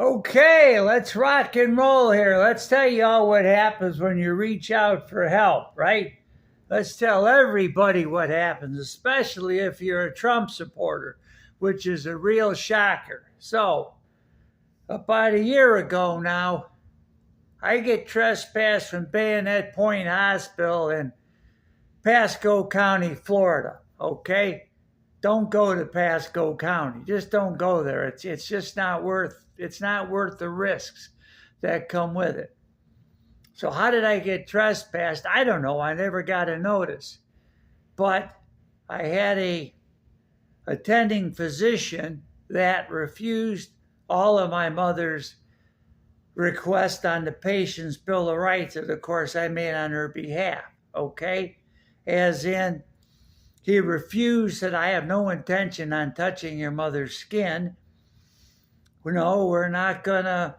Okay, let's rock and roll here. Let's tell you all what happens when you reach out for help, right? Let's tell everybody what happens, especially if you're a Trump supporter, which is a real shocker. So, about a year ago now, I get trespassed from Bayonet Point Hospital in Pasco County, Florida. Okay? Don't go to Pasco County. Just don't go there. It's just not worth the risks that come with it. So how did I get trespassed? I don't know. I never got a notice. But I had a attending physician that refused all of my mother's request on the patient's bill of rights that, of course, I made on her behalf. Okay? As in, he refused, said, I have no intention on touching your mother's skin. No, we're not going to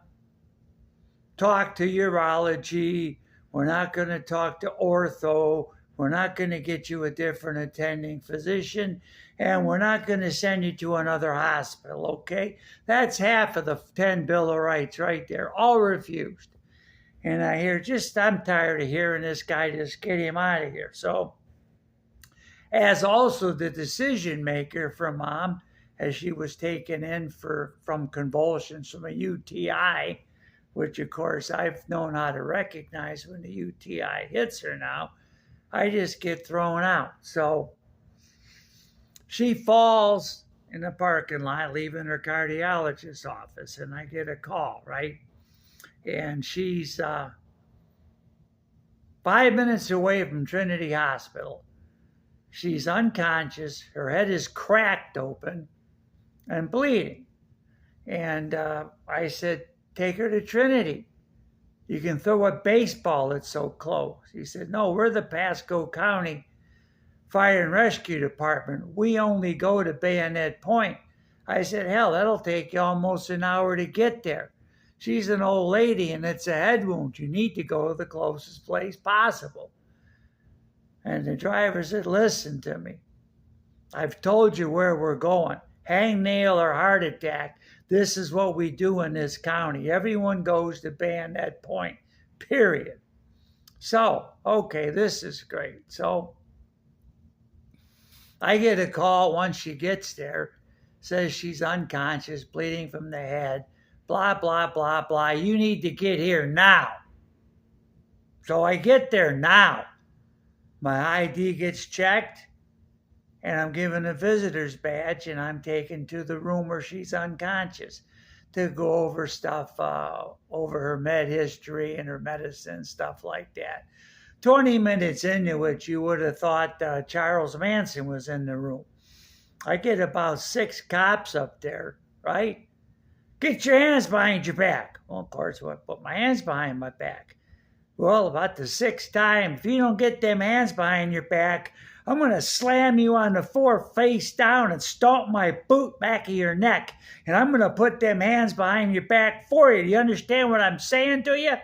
talk to urology. We're not going to talk to ortho. We're not going to get you a different attending physician. And we're not going to send you to another hospital, okay? That's half of the 10 Bill of Rights right there, all refused. And I hear, I'm tired of hearing this guy, just get him out of here. So, as also the decision maker for Mom, as she was taken in from convulsions from a UTI, which of course I've known how to recognize when the UTI hits her now, I just get thrown out. So she falls in the parking lot leaving her cardiologist's office, and I get a call, right? And she's 5 minutes away from Trinity Hospital. She's unconscious. Her head is cracked open and bleeding. And I said, take her to Trinity. You can throw a baseball, it's so close. He said, no, we're the Pasco County Fire and Rescue Department. We only go to Bayonet Point. I said, hell, that'll take you almost an hour to get there. She's an old lady and it's a head wound. You need to go to the closest place possible. And the driver said, listen to me. I've told you where we're going. Hangnail or heart attack. This is what we do in this county. Everyone goes to Bayonet Point, period. So, okay, this is great. So, I get a call once she gets there. Says she's unconscious, bleeding from the head. Blah, blah, blah, blah. You need to get here now. So I get there now. My ID gets checked, and I'm given a visitor's badge, and I'm taken to the room where she's unconscious to go over stuff, over her med history and her medicine, stuff like that. 20 minutes into it, you would have thought Charles Manson was in the room. I get about 6 cops up there, right? Get your hands behind your back. Well, of course, I put my hands behind my back. Well, about the 6th time, if you don't get them hands behind your back, I'm going to slam you on the floor face down and stomp my boot back of your neck. And I'm going to put them hands behind your back for you. Do you understand what I'm saying to you? I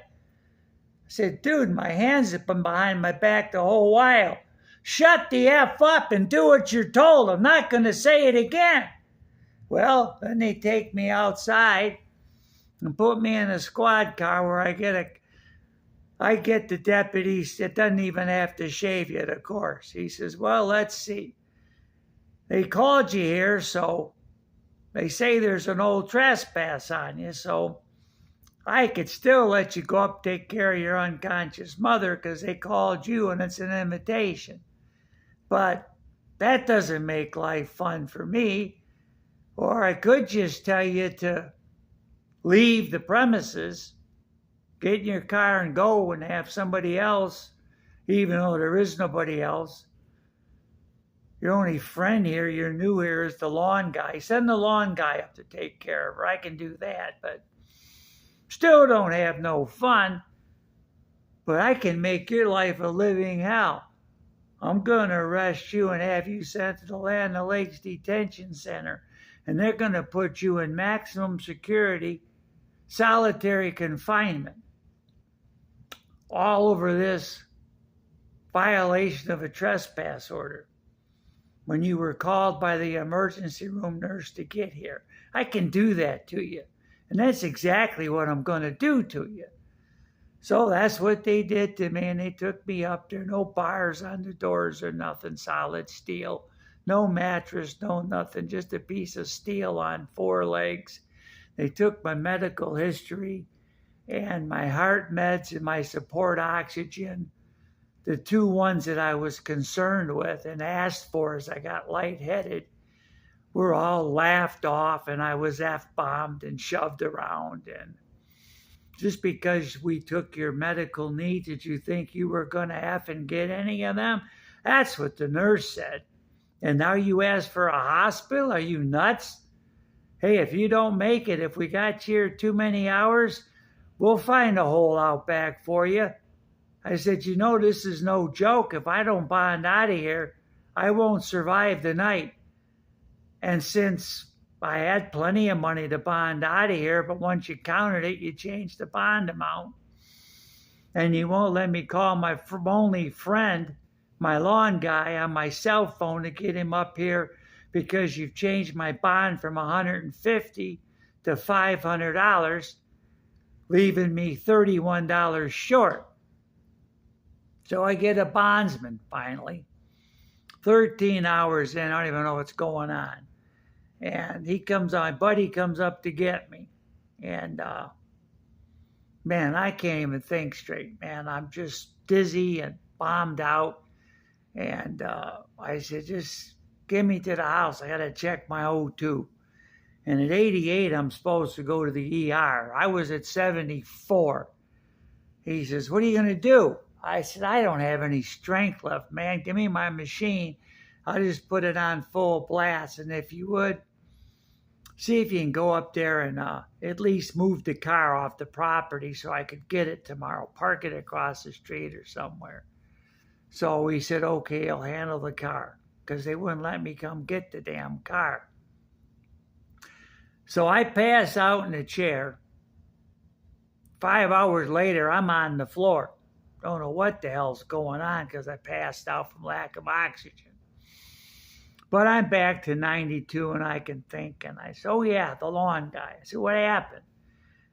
said, dude, my hands have been behind my back the whole while. Shut the F up and do what you're told. I'm not going to say it again. Well, then they take me outside and put me in a squad car where I get the deputy that doesn't even have to shave yet, of course. He says, well, let's see. They called you here, so they say there's an old trespass on you, so I could still let you go up take care of your unconscious mother because they called you and it's an invitation. But that doesn't make life fun for me. Or I could just tell you to leave the premises, get in your car and go and have somebody else, even though there is nobody else. Your only friend here, you're new here, is the lawn guy. Send the lawn guy up to take care of her. I can do that, but still don't have no fun. But I can make your life a living hell. I'm going to arrest you and have you sent to the Land O'Lakes Detention Center. And they're going to put you in maximum security, solitary confinement. All over this violation of a trespass order when you were called by the emergency room nurse to get here. I can do that to you. And that's exactly what I'm going to do to you. So that's what they did to me, and they took me up there. No bars on the doors or nothing, solid steel. No mattress, no nothing, just a piece of steel on 4 legs. They took my medical history and my heart meds and my support oxygen, the two ones that I was concerned with and asked for as I got lightheaded, were all laughed off, and I was F-bombed and shoved around. And just because we took your medical needs, did you think you were going to F and get any of them? That's what the nurse said. And now you ask for a hospital? Are you nuts? Hey, if you don't make it, if we got you here too many hours, we'll find a hole out back for you. I said, you know, this is no joke. If I don't bond out of here, I won't survive the night. And since I had plenty of money to bond out of here, but once you counted it, you changed the bond amount. And you won't let me call my only friend, my lawn guy, on my cell phone to get him up here because you've changed my bond from $150 to $500, leaving me $31 short. So I get a bondsman finally. 13 hours in, I don't even know what's going on. And my buddy comes up to get me. And man, I can't even think straight, man. I'm just dizzy and bombed out. And I said, just get me to the house. I got to check my O2. And at 88, I'm supposed to go to the ER. I was at 74. He says, what are you going to do? I said, I don't have any strength left, man. Give me my machine. I'll just put it on full blast. And if you would, see if you can go up there and at least move the car off the property so I could get it tomorrow. Park it across the street or somewhere. So he said, okay, I'll handle the car, because they wouldn't let me come get the damn car. So I pass out in a chair. 5 hours later, I'm on the floor. Don't know what the hell's going on because I passed out from lack of oxygen. But I'm back to 92 and I can think. And I said, oh yeah, the lawn guy. I said, what happened?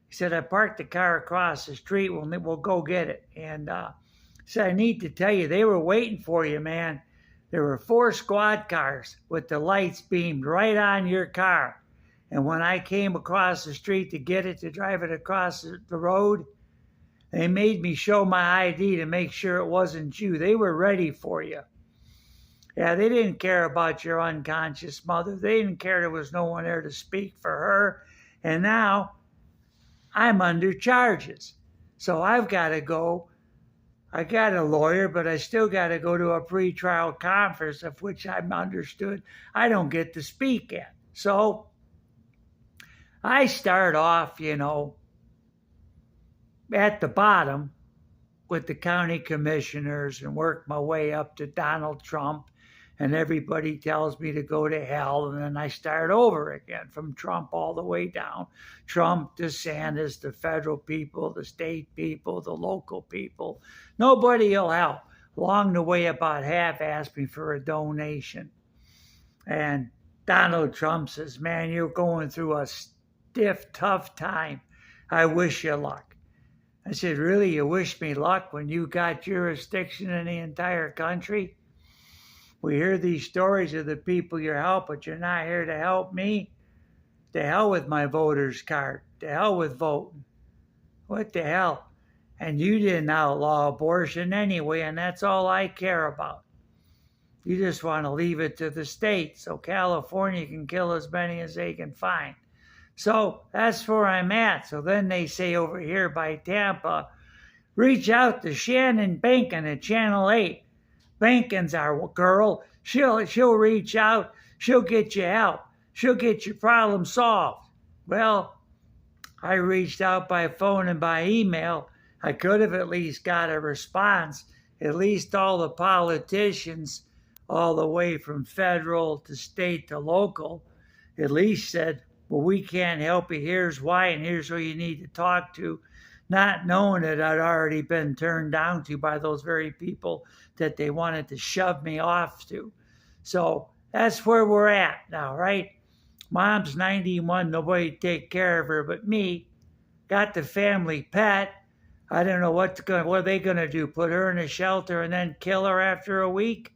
He said, I parked the car across the street. We'll go get it. And he said, I need to tell you, they were waiting for you, man. There were 4 squad cars with the lights beamed right on your car. And when I came across the street to get it, to drive it across the road, they made me show my ID to make sure it wasn't you. They were ready for you. Yeah, they didn't care about your unconscious mother. They didn't care there was no one there to speak for her. And now I'm under charges. So I've got to go. I got a lawyer, but I still got to go to a pretrial conference, of which I'm understood I don't get to speak at. So I start off, at the bottom with the county commissioners and work my way up to Donald Trump, and everybody tells me to go to hell, and then I start over again from Trump all the way down. Trump, DeSantis, the federal people, the state people, the local people. Nobody will help. Along the way, about half asked me for a donation. And Donald Trump says, man, you're going through a stiff, tough time. I wish you luck. I said, really, you wish me luck when you got jurisdiction in the entire country? We hear these stories of the people you help, but you're not here to help me? To hell with my voter's card. To hell with voting. What the hell? And you didn't outlaw abortion anyway, and that's all I care about. You just want to leave it to the states so California can kill as many as they can find. So that's where I'm at. So then they say over here by Tampa, reach out to Shannon Bankin at Channel 8. Bankin's our girl. She'll reach out. She'll get you help. She'll get your problem solved. Well, I reached out by phone and by email. I could have at least got a response. At least all the politicians, all the way from federal to state to local, at least said, well, we can't help you. Here's why, and here's who you need to talk to. Not knowing that I'd already been turned down to by those very people that they wanted to shove me off to. So that's where we're at now, right? Mom's 91, nobody to take care of her but me. Got the family pet. I don't know what are they gonna do? Put her in a shelter and then kill her after a week?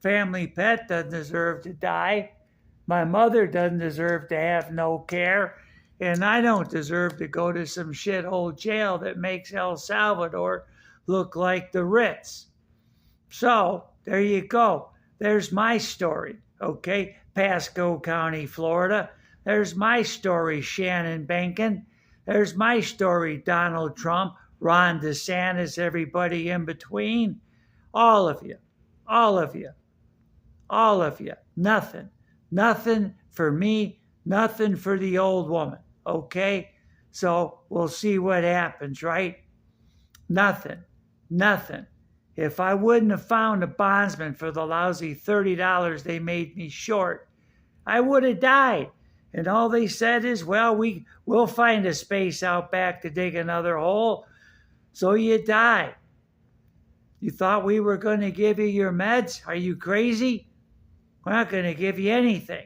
Family pet doesn't deserve to die. My mother doesn't deserve to have no care. And I don't deserve to go to some shithole jail that makes El Salvador look like the Ritz. So, there you go. There's my story, okay? Pasco County, Florida. There's my story, Shannon Bankin. There's my story, Donald Trump, Ron DeSantis, everybody in between. All of you. All of you. All of you. Nothing. Nothing for me. Nothing for the old woman, okay? So we'll see what happens, right? Nothing. Nothing. If I wouldn't have found a bondsman for the lousy $30 they made me short, I would have died. And all they said is, well, we'll find a space out back to dig another hole. So you die. You thought we were going to give you your meds? Are you crazy? We're not going to give you anything.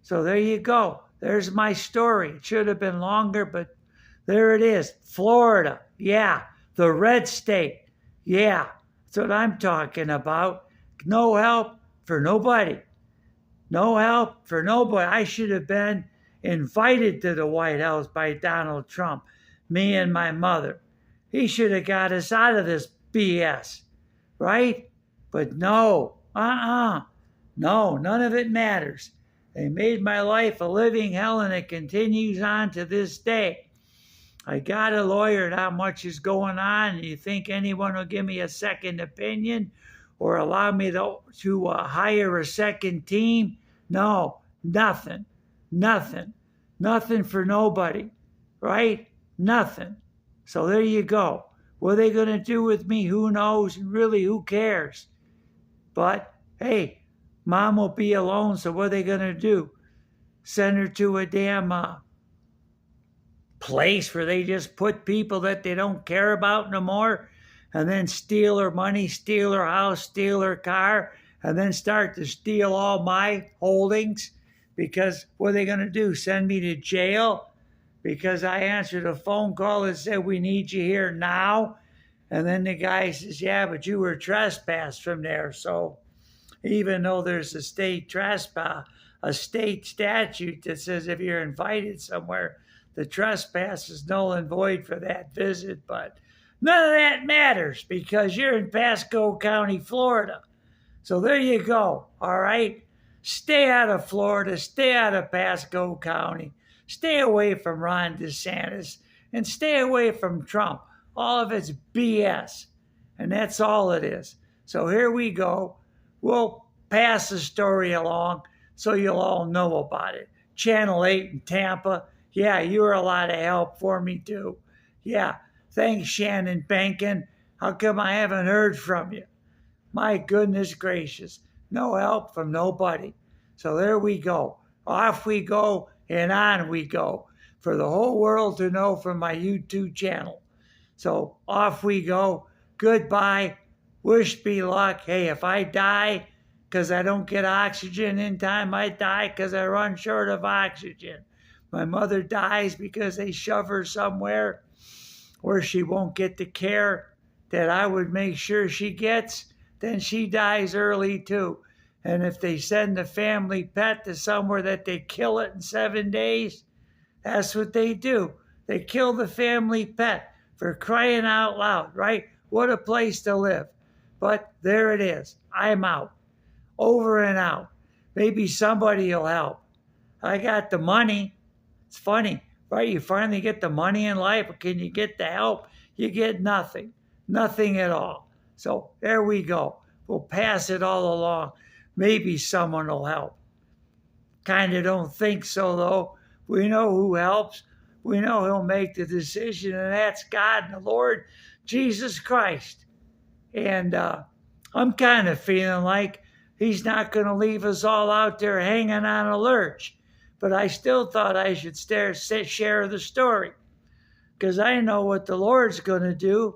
So there you go. There's my story. It should have been longer, but there it is. Florida. Yeah. The red state. Yeah. That's what I'm talking about. No help for nobody. No help for nobody. I should have been invited to the White House by Donald Trump. Me and my mother. He should have got us out of this BS. Right? But no. No, none of it matters. They made my life a living hell, and it continues on to this day. I got a lawyer, not much is going on. You think anyone will give me a second opinion or allow me to hire a second team? No, nothing. Nothing. Nothing for nobody. Right? Nothing. So there you go. What are they going to do with me? Who knows? And really, who cares? But, hey, Mom will be alone, so what are they going to do? Send her to a damn place where they just put people that they don't care about no more, and then steal her money, steal her house, steal her car, and then start to steal all my holdings? Because what are they going to do? Send me to jail? Because I answered a phone call that said, we need you here now. And then the guy says, yeah, but you were trespassed from there, so... Even though there's a state trespass, a state statute that says if you're invited somewhere, the trespass is null and void for that visit. But none of that matters because you're in Pasco County, Florida. So there you go, all right? Stay out of Florida. Stay out of Pasco County. Stay away from Ron DeSantis. And stay away from Trump. All of it's BS. And that's all it is. So here we go. We'll pass the story along so you'll all know about it. Channel 8 in Tampa. Yeah, you were a lot of help for me too. Yeah, thanks, Shannon Bankin. How come I haven't heard from you? My goodness gracious. No help from nobody. So there we go. Off we go and on we go for the whole world to know from my YouTube channel. So off we go. Goodbye. Wish me luck. Hey, if I die because I don't get oxygen in time, I die because I run short of oxygen. My mother dies because they shove her somewhere where she won't get the care that I would make sure she gets, then she dies early too. And if they send the family pet to somewhere that they kill it in 7 days, that's what they do. They kill the family pet for crying out loud, right? What a place to live. But there it is. I'm out. Over and out. Maybe somebody will help. I got the money. It's funny, right? You finally get the money in life, but can you get the help? You get nothing. Nothing at all. So there we go. We'll pass it all along. Maybe someone will help. Kind of don't think so, though. We know who helps. We know he'll make the decision, and that's God and the Lord Jesus Christ. And I'm kind of feeling like he's not going to leave us all out there hanging on a lurch. But I still thought I should share the story. Because I know what the Lord's going to do.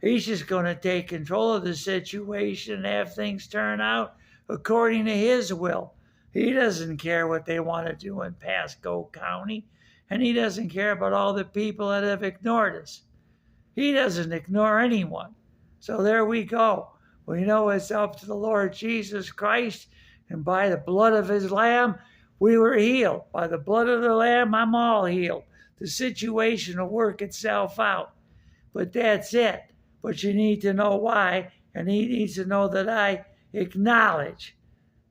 He's just going to take control of the situation and have things turn out according to his will. He doesn't care what they want to do in Pasco County, and he doesn't care about all the people that have ignored us. He doesn't ignore anyone. So there we go. We know it's up to the Lord Jesus Christ, and by the blood of his Lamb, we were healed. By the blood of the Lamb, I'm all healed. The situation will work itself out. But that's it. But you need to know why, and he needs to know that I acknowledge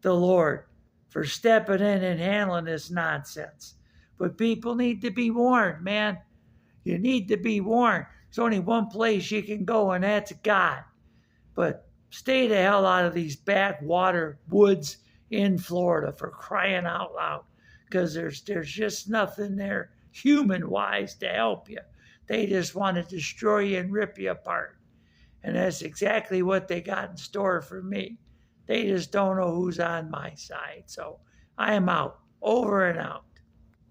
the Lord for stepping in and handling this nonsense. But people need to be warned, man. You need to be warned. There's only one place you can go, and that's God. But stay the hell out of these backwater woods in Florida, for crying out loud. Because there's just nothing there human-wise to help you. They just want to destroy you and rip you apart. And that's exactly what they got in store for me. They just don't know who's on my side. So I am out. Over and out.